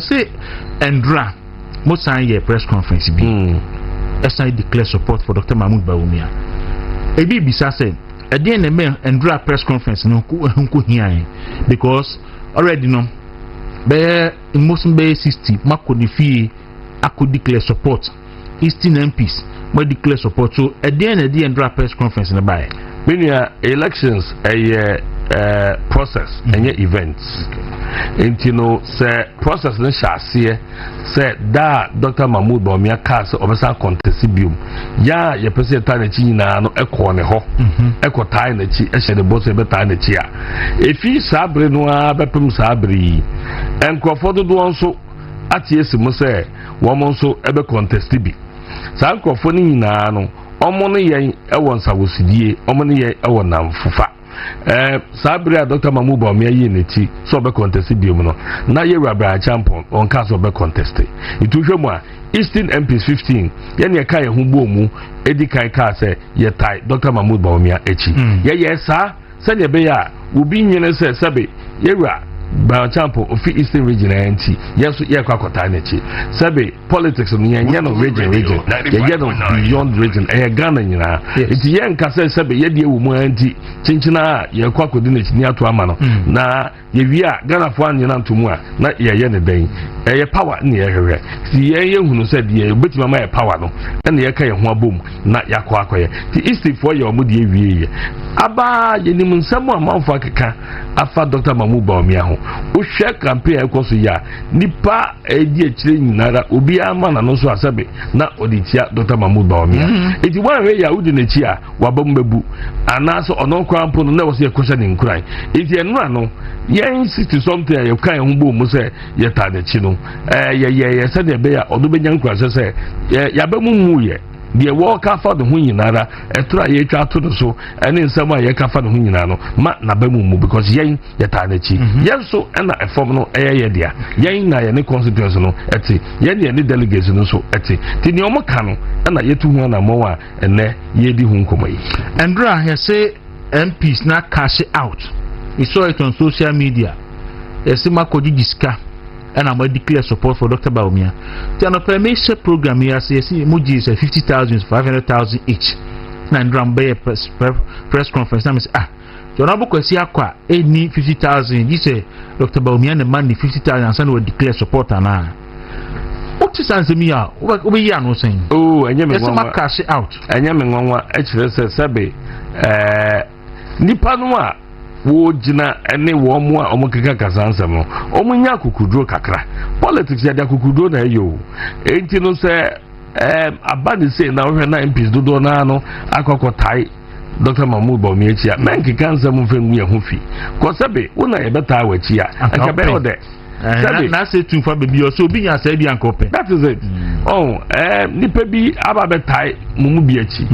say Andra most sign a press conference SI declare support for Dr. Mahmoud Bawumia. Ebi bisa said at the end of the Andra press conference no because already no be most be 60 Mako Defi I could declare support. Eastern MPs might declare support. So at the end of the Andra press conference in the by many elections a process and events. And you know, say process in Shasia said that Dr. Mahmoud Bawumia Castle of a contestibium. Ya, your president China no echo on a ho, echo tie in the chi, and the boss ever tie in the chia. If he sabre no abepum sabri, and Crawford do also at yes, Mose, woman so ever contestibi. San Crawford in no, omoni yen, a one Sawusidie, omoni yen, a one nam fufa. Sabria Dr. Mahmoud Bawumia unity so be contest biom na ye rabra champion on cast of be contest it will show Eastern MPs 15 ye ne ka ye hu bomu edi kai ka say ye tie Dr. Mahmoud Bawumia echi ye sa se ne be ya obi nyene se sebe ye ra Brown Champo of Eastern region NT. Yes, Yakota Nechi. Sabe politics of Yano region, beyond region, a Ghana. It's Yan Cassa Sabe Yedi Umanti, Chinchina, Yakwako Dinich near to Amano. Na Yavia, Ghana for one Yanan to Mua, not Yayana Day. A power near her. See Yan who said, Ye, but my power no, and the Yaka boom, not Yakwaka. The East for your moody. Abba, Yenimun someone Mountfaka, after Dr. Mahmoud Bawumia. O share campaign ekoso ya nipa edi echire nyinara obi ama na no so asabe na oditia Dr. Mahmoud Bawumia eti wan we ya udi nechi a wabambebu anaso ono kwampo no na wo se ekosa ni nkuran eti enu ano yen 60 something ya kan hu bo mu se ye ta nechi no ye se de be ya odo be nyankura se ya be mu ye the walk after the Huninara, a try a chat to the so, and in some way a cafa the Huninano, Mat Nabamu, because Yang Yatanechi, yes, so and a formal air dia, Yang na any constitutional, eti, Yang any delegation so eti, Tinoma Cano, and I yet to one more, and ne Yedi Hunkomay. Andra has say MPs not cash it out. We saw it on social media. Esima Kodi Diska. And I'm going to declare support for Dr. Bawumia. The Parliamentary program here says Muji is 50,000, 500,000 each. And Rambe press conference. I say, the honorable Kwesiakwa need 50,000. He say Dr. Bawumia and the money 50,000 and son will declare support. And what is answer me out? What we are not saying? Oh, and you may cash it out. And you may actually say, Sabe, Nipanwa. Wo jina ene wo mu a omukeka kasansam no omunya kukudro kakra politics ya da kukudro na yo enti no se abani say na wo na MPs dodo na no akokotai Dr. Mahmoud Bawumia chia menke kansa mu fengu ya hu fi ko sebe wona ye beta awachi a anka be ode na say tun for baby so bi nya say bi ankope that is it nipa bi aba betai mumu bi achi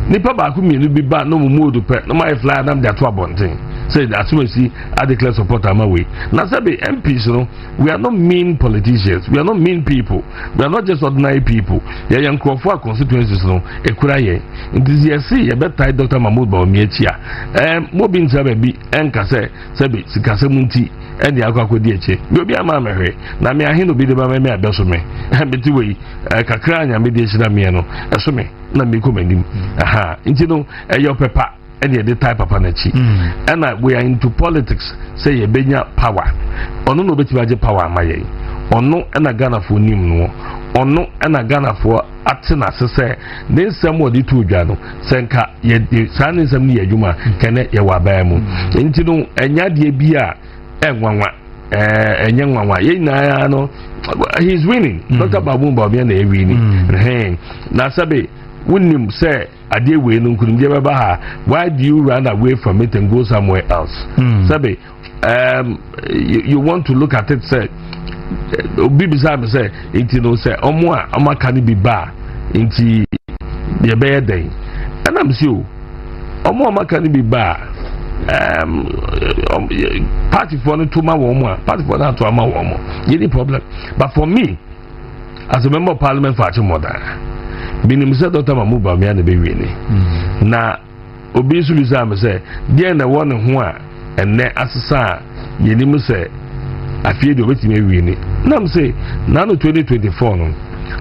nipa ba ku mienu bi ba no mumu odupe no my fly am dey to abonten say that we see I declare support am away na say MPs no we are not mean politicians, we are not mean people, we are not just ordinary people. Ya yankofo constituencies no ekura ye ntizi yesi ye betai Dr. Mahmoud Bawumia chia mo bi nsabe bi enka say sebe sikase munti eni akwakodi eche obi ama mehwe na me ahinu bi de ba me abeso me beti we kakra anya me de chira me no eso me na me ko manim nti no eyo pepa eni de type papa na chi and we are into politics say ye benya power ono no beti baje power amaye ono na Ghana for nim no ono na Ghana for atina sese ne nsem odi tu dwa no senka ye sa ne nsem ne adwuma kene ye wa ba mu nti no enya de bi a enwanwa enyanwanwa ye na no he's winning Dr. Bawumia na winning na sabe wunim say ade we no nkunim de baba ha why do you run away from it and go somewhere else sabe you want to look at it say obi say inti no say omo a amaka ni bi ba inti de be den and I'm sure omo amaka ni bi ba party for no to my woman, party for that to my woman. Any problem? But for me, as a member of Parliament for Achimota, being said Dr. Mahmoud Bawumia the baby. Na obisu bisa me say, dear na one who and ne asasa yenimu say afie de obetime win nam say now 2024 no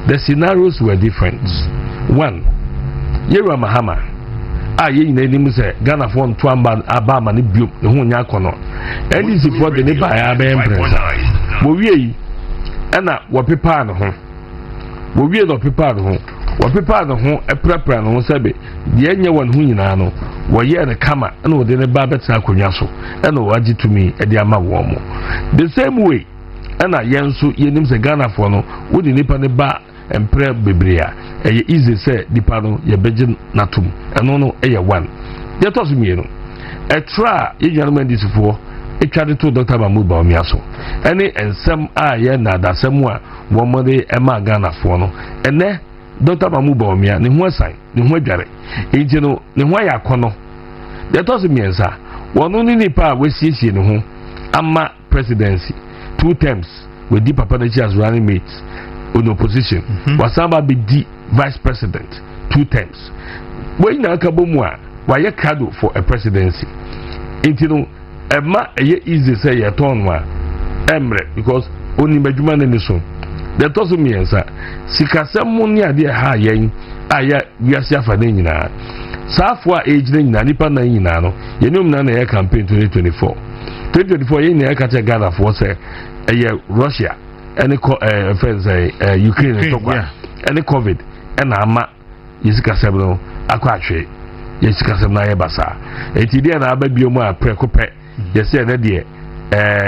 the scenarios were different. One, Yera Mahama ye nyina nim say Ghana for nto aba ma ne biom ne ho nya akono NDC for the ne ba ya be empress wo wie yi na wo pepa no ho wo wie no pepa no ho wo pepa no ho eprapra no ho sabe de nya won ho nyina no wo ye ne kama na wo de ne ba beta akonwa so na wo agi tumi e de ama wo mo the same way na yenso yenim say Ghana for no wo de nipa ne ba empre bebrea eye easy say nipa no ye beje natum eno no eye one ye to so mienu e tra ye gentleman this for e twade to Dr. Mahmood Bawumia so ene ensem a ye na dasem a wo mo de e ma Ghana for no ene Dr. Mahmood Bawumia ne ho asan ne ho adware enti no ne ho ya kono ye to so miensa wono ni nipa we siesie ne ho ama presidency 2 terms with the papa as running mates in opposition wasamba be the vice president 2 terms when na kabomwa why kado for a presidency intino ema eye easy say ya turn wa emre because oni badwuma ne so the toso miensa sikasem ni ade ha yen aya wiase afa na nyina safo a age na nyina nipa na nyina no yenim na ya campaign 2024 yen na ka che Ghana for say Russia any friends Ukraine tokwa any COVID and ama yisika sebno akwatwe yisika sebna ye basa enti dia na ababio mu a prekope yesi na de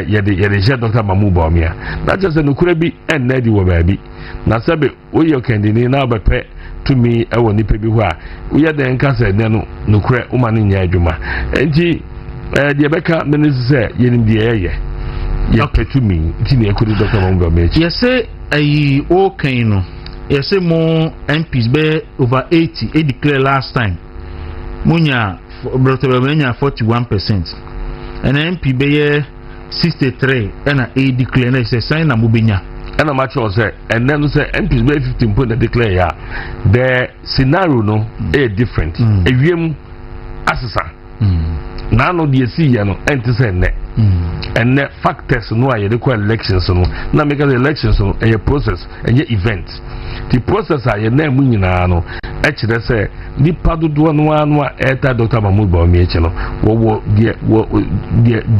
yede Dr. Mahmood Bawumia na just no kura bi en na di wo baabi na sebe oye kendini na abepe to me e woni pe bi ho a oye de nka se ne no kura o ma ne nya adwuma enti de beka minister say yenim de ye okay to me tini ekodi Dr. Mahmood Bawumia yes say ayi o kan no yes say mo MPs be over 80 e declare last time munya Dr. Bawumia 41% and MP be 63 and a declare na say sign na mubenya and a match was and then say MPs be 15 point declare ya the scenario no different ewiem asesa na no de see ya no enti say ne and the factors no are the elections no na make the elections no a process and event the process are na mu nyina no e kire say nipa dodo no anu eta Dr. Mahmood Bawumia eche no wo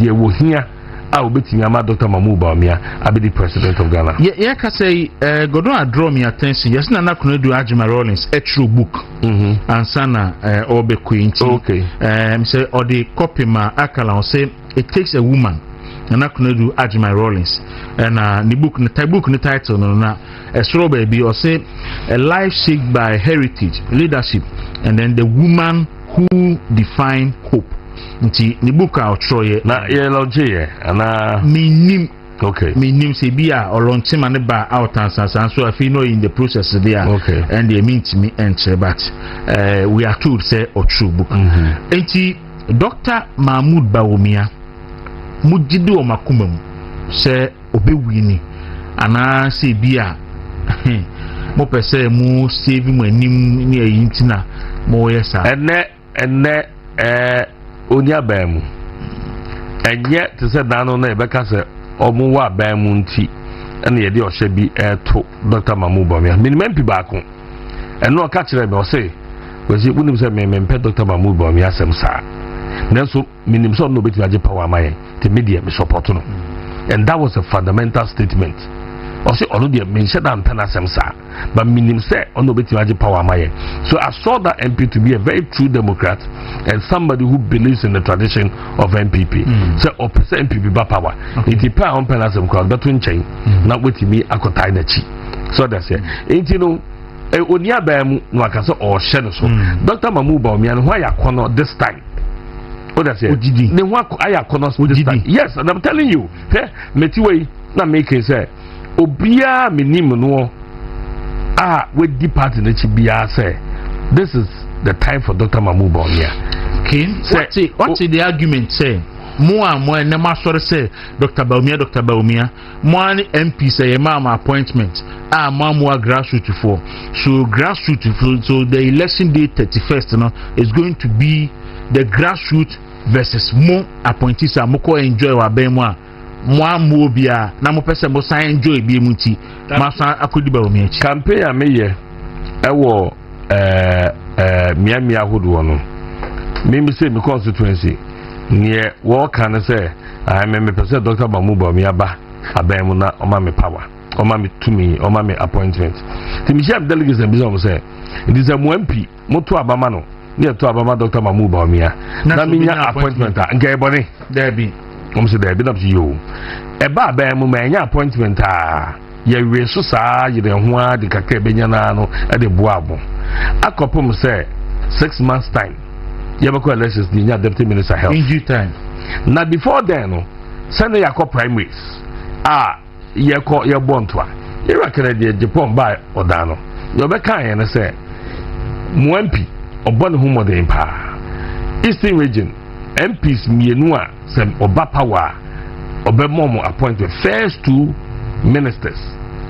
de wo hia a obetimi ama Dr. Mahmood Bawumia abi the president of Ghana yeah ka say godon draw me attention yes na nakono do Ajima Rollins a true book ansana obekuinti okay say or the copy ma akala on say it takes a woman and I can do Ajima Rollins and the book the title no na a straw baby or say a life shaped by heritage leadership and then the woman who define hope nti the book out troye na ye lonje ana minim okay minim se bia or lonche man ba out and so I feel no in the process there okay and they mean to me enter but we are told say or true book nti Dr. Mahmood Bawumia mujidi o makumam se obewini ana se bia mo pese mu save mu anim ni ayintina mo yesa enne onya baamu enye te se dano na ebeka se omu wa baamu nti ene ye de ohye bi eto Dr. Mahmood Bawumia minimum pi baako eno ka kire me o se wezi bunim se me mpe Dr. Mahmood Bawumia asem saa Nenso minim so no beti aje power amaye the media me support no and that was a fundamental statement also ono de mention am pena semsa but minim say ono beti aje power amaye so I saw that MP to be a very true democrat and somebody who believes in the tradition of MPP so opposite MPP ba power it depend on pena sem crowd that nchen na wetimi akotai na chi so that's it enti no oni abam no akase o hye no so Dr. Mahmood Bawumia no ho ayakono this time. What I say? They want yes, and I'm telling you, Metiway, na make it say, Obia minimum no with the party that she be say, this is the time for Dr. Mahmood Bawumia. Okay, what's the argument say? More na masore say Dr. Bawumia more MP say mama appointment more grassroots for so grassroots so the election day 31st is going to be the grassroots versus more appointees are moko enjoy wa bema mo bia na mo pese mo san enjoy bi emuti ma san akodi bawumia chi campaign a meye ewo mia hodo no me say me constituency near wo kan say I me pese Dr. Bawumia ba abamu na o ma me power o ma me tumi o ma me appointment ti mi share delegates and bizom say it is a MP moto abama no near to abama Dr. Bawumia na me nya appointment nke ebone there be say there be na you eba abamu ma nya appointment ye we so saa ye de ho a de kakra benya na no e de boabo akopom say 6 months time ye be ko elections ni nya deputy minister health in due time na before then no send yakọ primaries ye bontoa ye rakere de Japan by odano yo be kan ye na say muampi obon hu modern pa Eastern region MPs mienu a say oba power obe momo appointed first 2 ministers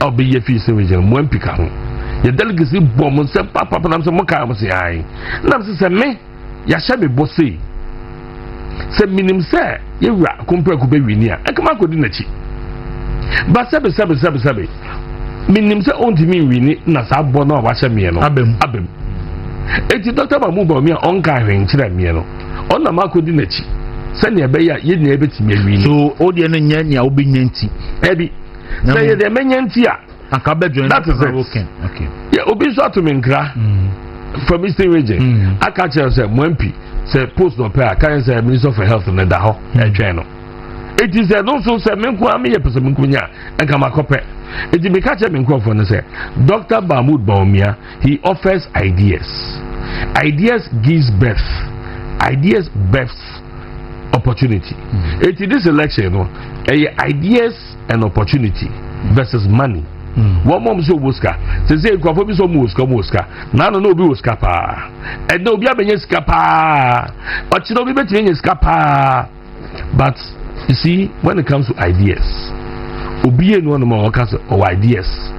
obe ye fi Eastern region muampi ka ho ye delegacy bom say papa nam say mo ka mo say ai nam say me ya sha me bossy se minim se yewura kompre ko be wini a akama ko di nachi ba sabe minim se onti mi wini na sa bo na wa hye me no abem eti Dr. Bawumia onka hwen kire me no onna ma ko di nachi se ne be ya ye ne ebeti me wini so odi no nya nya obenyanti ebi se ye de menyanti a aka be join that is it okay yeah obi so to me nkra from Eastern region aka chere se mwampi say post no pay can say Minister for Health na da ho e twen no it is no so say me ko am ye pese me ko nya en ka makope it be catch me ko for no say Dr. Bawumia he offers ideas gives birth opportunity it is this election no ideas and opportunity versus money one mom so woska say ko fo bi so woska na no obi woska pa e no obi abenya ska pa o chi no obi betenya ska pa but you see when it comes to ideas obi enu no ma waka so ideas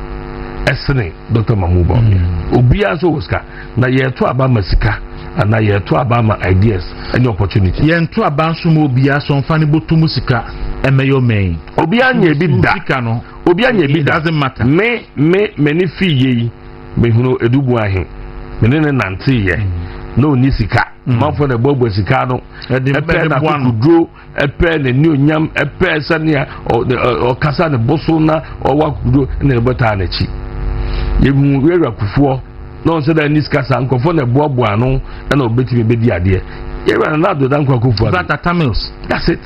esene Dr. Bawumia obi aso woska na ye to aba masika na ye to aba ma ideas any opportunity ye to aba nso mo obi aso mfa ne botum sika emeyo men obi anya bi da sika no obi anya bi doesn't matter me ni fi ye me hunu edubu ahe me ne nante ye no ni sika manfo na bobo sika no epe na kudro epe na ni onyam epe sania o kasa ne boso na o wa kudro na ebota na chi ye mu wera kufuo no se da ni sika sa nkofo na boabo ano na obetimi bedi ade ye wera na do dan kwakufuo that tamils that's it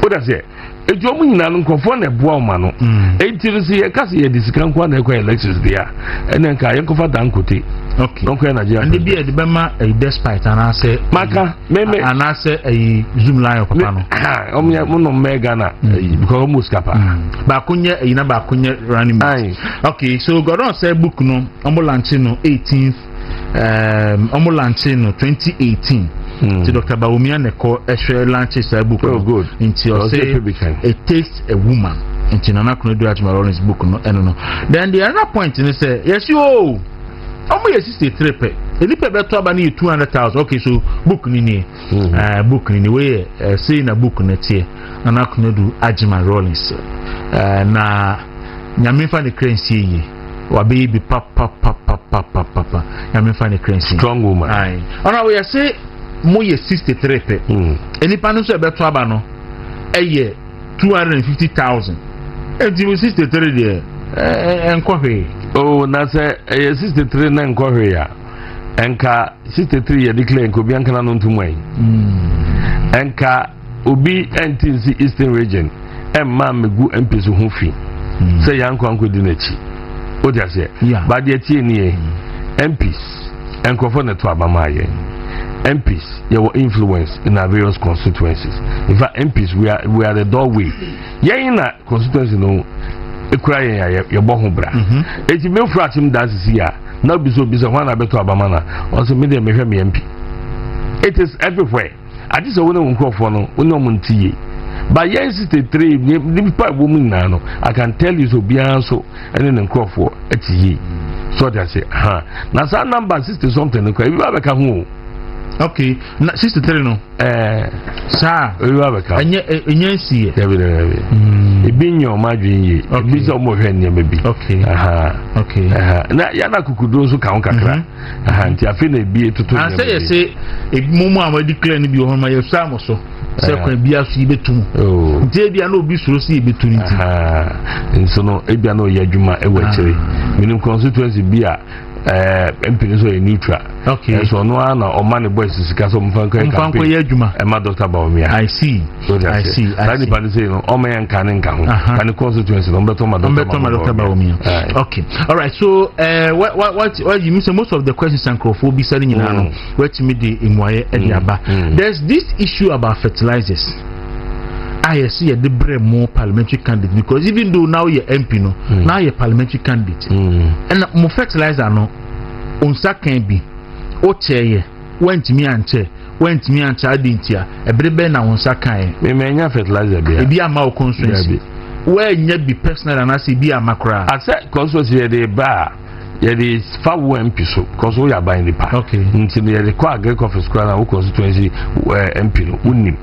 what does it ejo mu nyina no nkofo na boa ma no entiri ye kase ye disika nkwa na ekwa elections dia enen ka ye nkofa dankote okay don't na Nigeria and be the bema a despite and I say maka meme and I say a zoom line papa no omya mo no mega na because almost kapa ba kunye ina ba kunye running okay so God on say book no omo launch no 18th omo launch no 2018 to Dr. Bawumia neko ehwe launch say book oh good until say it takes a woman into Nana Kunodu Rollins book no no then the other point is say yes you omo ye 63 pe elipe beto aba ni 200,000 okay so book ni book ni we say na book na tie Nana Kunodu Rollins na nyame fa ne currency yi wa baby papa nyame fa ne currency strong woman ai ona we say mo ye 63 pe elipa no so beto aba no eye 250,000 enti 63 there enkohwe oh na say 63 na enkohwe ya enka 63 ye declare enko bi anka na no ntumai enka obi entinsi Eastern region emma megu MPs ho fi say yanko anko di nachi o dia say ba dia tie ni MPs enkofo na to abamaye MPs your influence in our various constituencies in fact MPs we are the doorway yen na constituency no ekura yen ya bo ho bra eti me fura tim dance sia na biso wana beto abama na also me dey me hwe me MP it is everywhere ati so wona nkofo no wona omuntiye ba yen 63 ni pa bo mu na no I can tell you so bia so ene nkofo atiye so that say na sa number 60 something ko e ba be ka ho Okay, 63 no. Sir, you have a car. Enye see. Ebinyo madwin ye. Ebi so mo hwe ne maybe. Okay. Okay. Na ya na kukudo so ka kakra. Nti afi na ebi etutu. And say mumu amadi clear ni bi ho ma yesu amoso. Say kwan bia so ibetum. Nti ebia na obi suro si ibetu nti. Nso no ebia na o yadwuma e wa kire. Minim constituency bia MP so neutral. Okay. So no na o man boys sika so mfanko yadwuma. E ma Dr. Bawumia. I see. I see. That the say no o man yanka ne nka ho. Kan constituency no beto ma Dr. Bawumia. Okay. All right. So what you miss most of the questions and crofo be selling in ano where me the imwaye ediaba. There's this issue about fertilizers. I see a debre more parliamentary candidate because even though now you're MP no, now you're parliamentary candidate. And more fertilizer no, unsa can be. O chair went me and chair. Went me and child intia. A brebe na unsa can. Me menya fertilizer be a mau constituency. Where you be personal and I see be a macra. I said constituency de bar. There is far MP so because we are buying the part. Okay. Until the require great office crowd constituency MP no unim.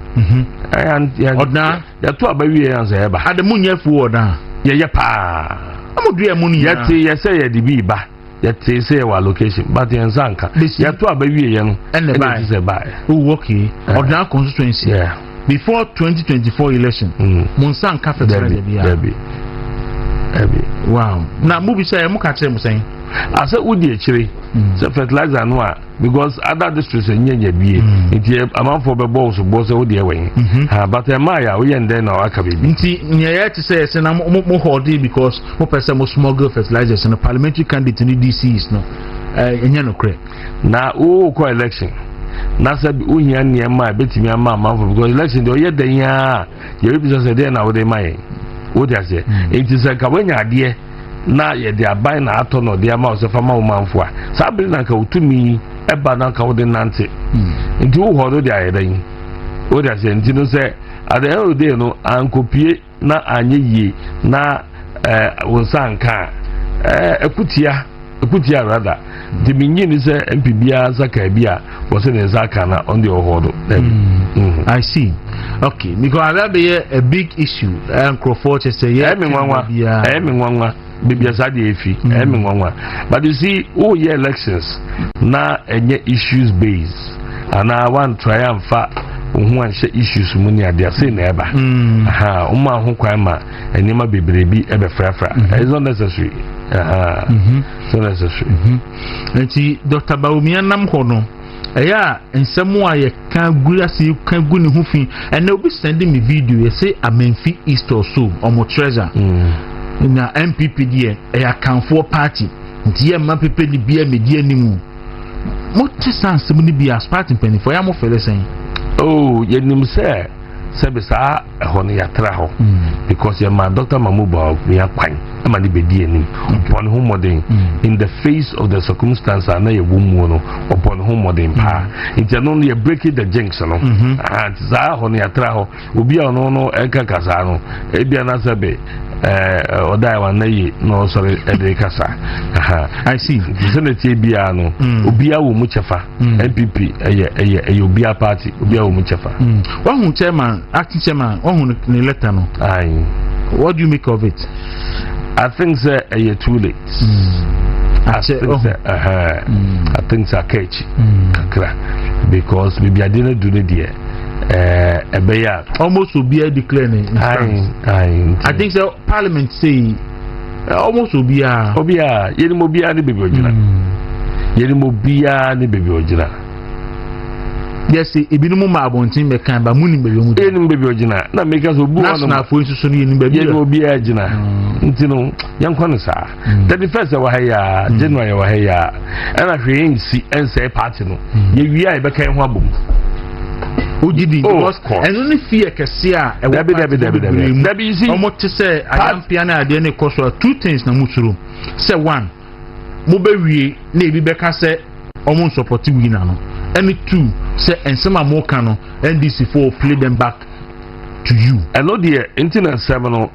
And Odna ya to abawi ya answer eba. Ade munye fu oda. Ye pa. Amodu e muni. Ye say ye di bi ba. Ye say wa location but ye nsanka. Ya to abawi ye no. Ene ba. Oh okay. Odna constituency. Yeah. Before 2024 election. Monsanka fertilizer bia. Wow. Na mubi say mu ka kire mu say. I said, would you actually fertilizer no because other districts are near be it amount for the balls of boss or the way. But Maya, we and then our cabin. Near to say, I'm more hardy because more person more smuggle fertilizers and a parliamentary candidate in the DC is no. No correct. Now, election. Nasa uhi and near my betting me a man because election, though yet the year, your representative then now they may. What I say, it is a Kawanya idea. Na ye dia buy na ato no dia ma o se fama o manfo a sabri na ka utumi eba na ka o de nante nti wo hodo dia ye dan o dia se nti no se at the end of the day no ankopie na anye yi na wonsan ka ekutia rather the minyi ni se MPBA zaka bia wo se ne zaka na on the hodo. I see. Okay, because that be a big issue and Crawford say yeah me nwanwa Bibia Sadi Efi, but you see, all year elections now any issues based, and I want triumph who share issues money at their same neighbor. Uma who kwama and Nima Bibi ever frafra. It's not necessary. So necessary. And see, Dr. Bawumia Namhono. And somewhere you can't go see can't go in hoofing, and they'll be sending me video. You say a Memphis East or so, or more treasure. Na MPP die account for party nti ma pepe ni bia media ni mu mo tsanse mu ni bia party penny for ya mo fele sen ye nim se bisa ho ne yatra ho because your man Dr. Mamuba we akwan ama ni bedi anim upon whom modern in the face of the circumstance na ye wumu no upon whom modern pa nti no ye break the jinx no and za ho ne yatra ho obi a no eka kasa no e bia na sabe Odai wa na yi no sorry edekasa. I see. Senate bia no obia wo mu chefa MPP eye obia party obia wo mu chefa. One who chairman acting chairman one who letter no. Aye. What do you make of it? I think say too late. I think say catch kakra because maybe I didn't do the dear. Almost will be a declaring. I think so. Parliament say almost will be a Yenimobia ni baby ojina. Yenimobia ni baby ojina. Yes, Ibinu Mabontin Mekan, but Muni baby ojina. Na make us obu na for instance in baby. Yenimobia jina. Ntino yankwana sa. 31st wa haya January wa haya. Ana hwe nsi ense party no. Ye wi be kan ho abom. Ojidi and only fear Cassia and Debbie you see almost to say I am piano then cost two things na musuru say one Mobewi na Beka say almost supporting winner no and two say and some more cano NDC4 play them back to you and no dear internet 7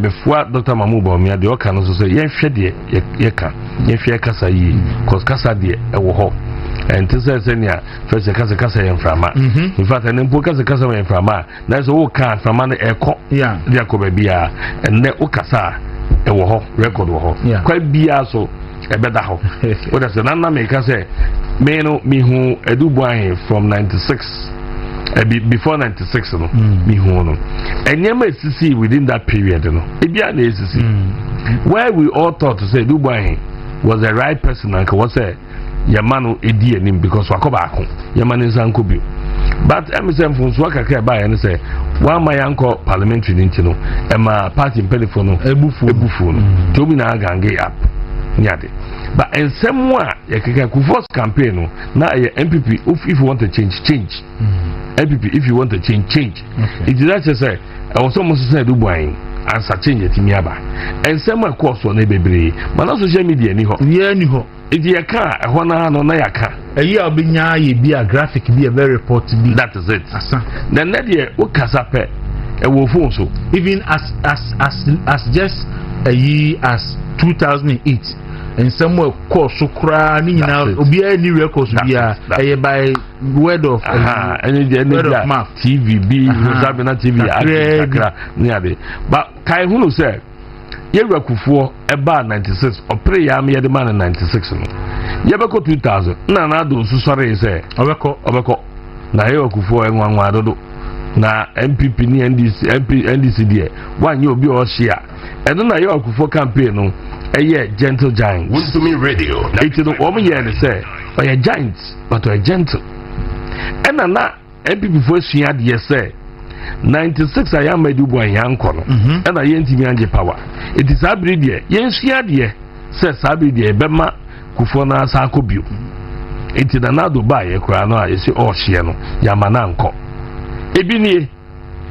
before Dr. Mamuba me the okano so say yen hwe de ye ka yen hwe kasa yi cause kasa de e wo ho and to say senior first kasa yen frama in fact and mpo kasa yen frama na so wo kan frama na eko yeah dia ko ba bia and ne wo kasa e wo ho record wo ho kwa bia so e beda ho wo da se na me ka say me no me hu edubuan from 96 before 96 no me hu no enyema sisi within that period no e bia na sisi where we all thought to say edubuan was the right person and was say yamano edi enim because wakoba akon yamano nsanko bio but emsem funso akaka ba ya ne say one my uncle parliamentary ninti no ema party mpelifo no ebufu no to bi na gange up nyade but ensem a yakaka ku first campaign no na MPP if you want to change MPP if you want to change it is that say I was almost say do boy answer change it miaba ensem a course on ebebere mana social media ni ho If you can't, Hona no Nayaka. A year of being be a graphic, be a very report be. That is it. Then Nadia, what Casape, a wolf so. Even as just a year as 2008, and somewhere course so crying now, be any records by word of mouth. TVB, Zabina TV, near but Kai Hulu said. Yewa kufuo eba 96 opre ya me yede man 96 no yebeko 2000 na do susore se obeko na yewa kufuo enwanwa dodo na MPP ni NDC die wanye obi o hia eno na yewa kufuo campaign no eye gentle giant Wisdom Radio it no wo me ye ne se oye giant but oye gentle ena na MPP fo sua de se 96 I am medu boy yanko no and I yentimi anje power it is abri de yensia de se sabi de bema kufo na sa akobio it na nado ba ye kura no a yesi o hye no yamana nko ebi nie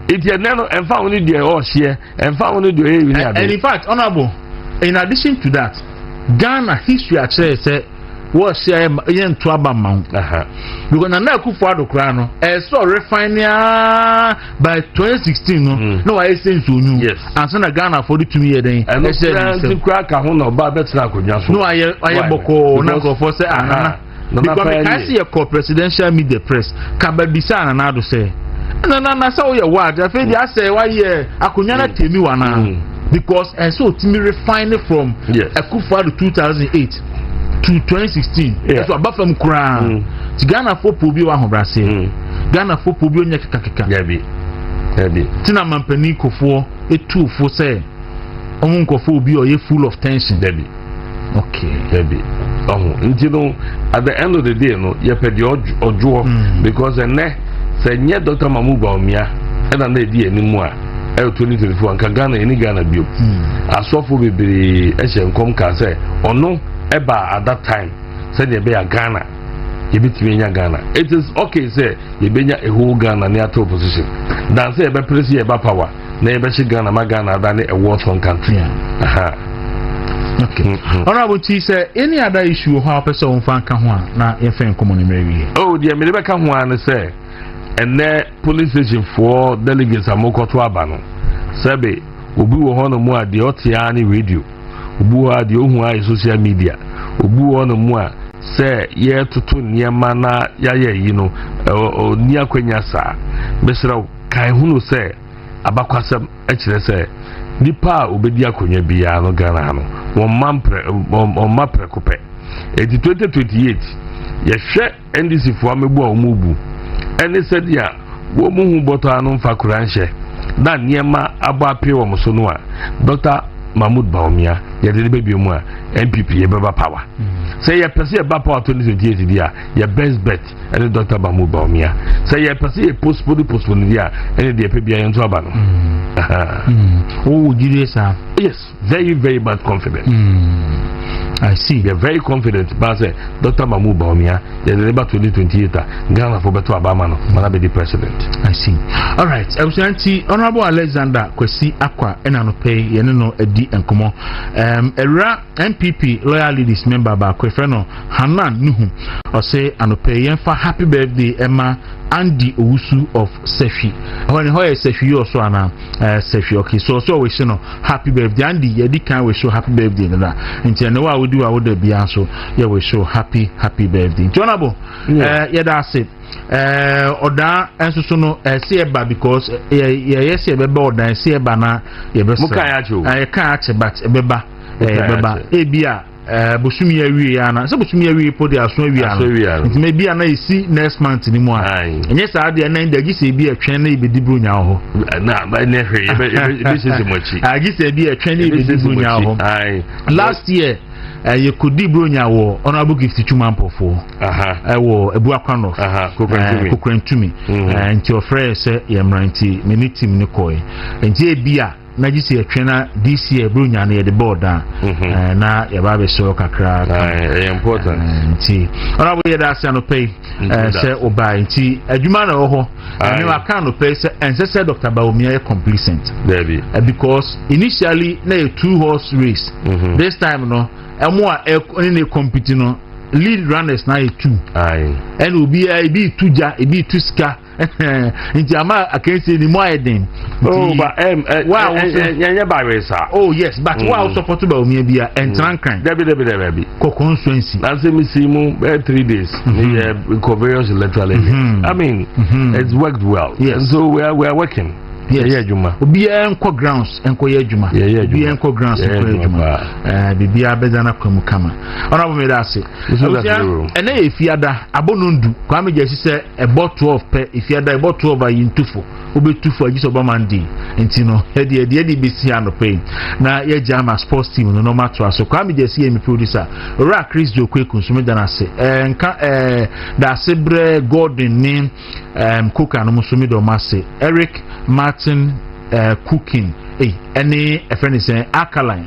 it ye no emfa woni de o hye emfa woni de e wi and in fact honorable in addition to that Ghana history actually say what say yen to abamount because na Akufo Addo kra no so refine by 2016 no I say so new yes and so na Ghana for the 2 year then e say the kra ka ho no ba betra akonya so no I boko na go for say because I see a presidential media press kababisa na do say na say we word I feel dey say why year akonya na temi wana because so timi refine from Akufo Addo 2008 to 2016 so abafam kura Ghana for pobi wa ho brase Ghana for pobi onya kekakeka yabi tina mampani kofo etufo say omunkofo obi o ye full of tension yabi okay yabi nti no at the end of the day no ye pedi ojo because ene say nye Dr. Mahmood Bawumia ena na edi enimu a 2024 anka Ghana eni Ghana bio asofo bebere ehye nkom ka say ono eba at that time said you be a Ghana you be Ghana it is okay say you be a whole Ghana near to opposition dan say be press you eba power na you be Ghana ma Ghana than a war zone country okay honorable T say any other issue how person on fan ka ho na ye fan common memory oh dear me be ka ho an say and there police station for delegates amokoto aba no sabe obi wo ho no mu ade otia ni radio obuwa de ohun ai social media obuwa no mu a se ye tutu niema na yaye yi no ni akwanya sa besra kai hunu se abakwasam akire se nipa obedi akwanya bia no Ghana no won mampre kope e 2028 ye hwe NDC fo amebu a omubu ene se dia wo mu hu boto anu mfa kuranhye na niema aba apre wo mo so no a Dr. Mahmood Bawumia ya de baby mu a MPP ye baba power say ye pese ye ba power 2028 dia ye best bet and Dr. Mahmood Bawumia say ye pese ye postpone dia and de pe bia ye nto aba no oh Julius yes very bad confident I see. We are very confident but say Dr. Mahmood Bawumia ye de 2028 Ghana for beto Obama no mana be the president. I see. All right, Honorable Alexander Kwesi Akwa enanope ye no edi enkomo era MPP loyal leaders member ba kwefeno Hanan Nuhu o say anope yen fa happy birthday Emma Andy Owusu of Sefi. When he is Sefi also ana Sefi. Okay, so we say no happy birthday Andy. Yedi can we show happy birthday na. Nti na wa we do awode bia so yeah we show happy birthday. Jonabo yeda say oda enso no say eba because yes eba oda say eba na ye be so. Muka ya cho. Kan ache but ebeba ebia Busumi awie ana so busumi awie po de aso awie ana nti me bia na esi next month ni mu a enye sa de na ndagi se bi atwen na ibedi brunya ho na ba ne hwe be se mochi agi se bi atwen na ibedi brunya ho last year ye kodi brunya wo honorable gift chumampofo wo ebu akwano kokrantumi nti ofre se ye mranti meni team ni koy nti e bia na gisi atwena this year brunya na the board na ya ba be so kakra important nti ona bo ye da se no pay se obai nti adwuma na ho ani wa kan no pay se ense se Dr. Bawumia complacent because initially na a 2-horse race this time no emo a ni compete no lead runners na 2 and obi e bi tuja e bi tuska nti ama akensi ni mo eden wow nyanya baresa yes but wow support Bawumia bia entran kan debi kokonsuency na say me see mu 3 days we various electoral I mean it's worked well so we are working juma obi enko grounds enko ye juma obi enko grounds enko ye juma bibia bedana kwamu kama ona bo me da ase ene efiada abonundu kwa me je sise e bottle of pe efiada e bottle of ayintufo obetufo agiso bamandi ntino edi besi anope na ye jama sports team no normal to aso kwa me je sie me producer ora Chris Jokweku so me da na se enka da sebre Gordon ni Cook and so me do mase Eric Martin cooking any a friend is saying alkaline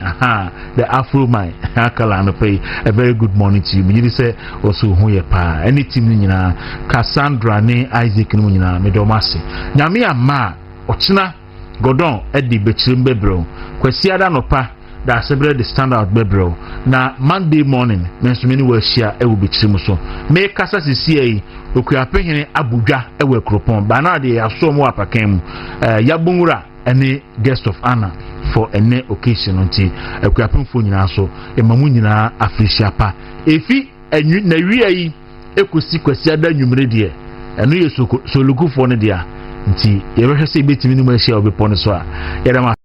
the Afro my alkaline pay a very good morning to you me say also who ye pa any team nyina Cassandra ne Isaac no nyina me do mase nyame ama ochina Godon edi bechirim bebro kwesi ada no pa da sebre the standard bebro na Monday morning menso many will share e will bechirim so me kasa sisi okuapehene abudwa ewe kropon bana de aso mo apakem yabunura any guest of honor for any occasion nti okuapemfo nyina so emamu nyina afrisia pa efi na wiya yi ekosi kwasi ada nwumre de eno ye solukufo ne de nti ye behwese betimi ni mo ahia obepon so a yedama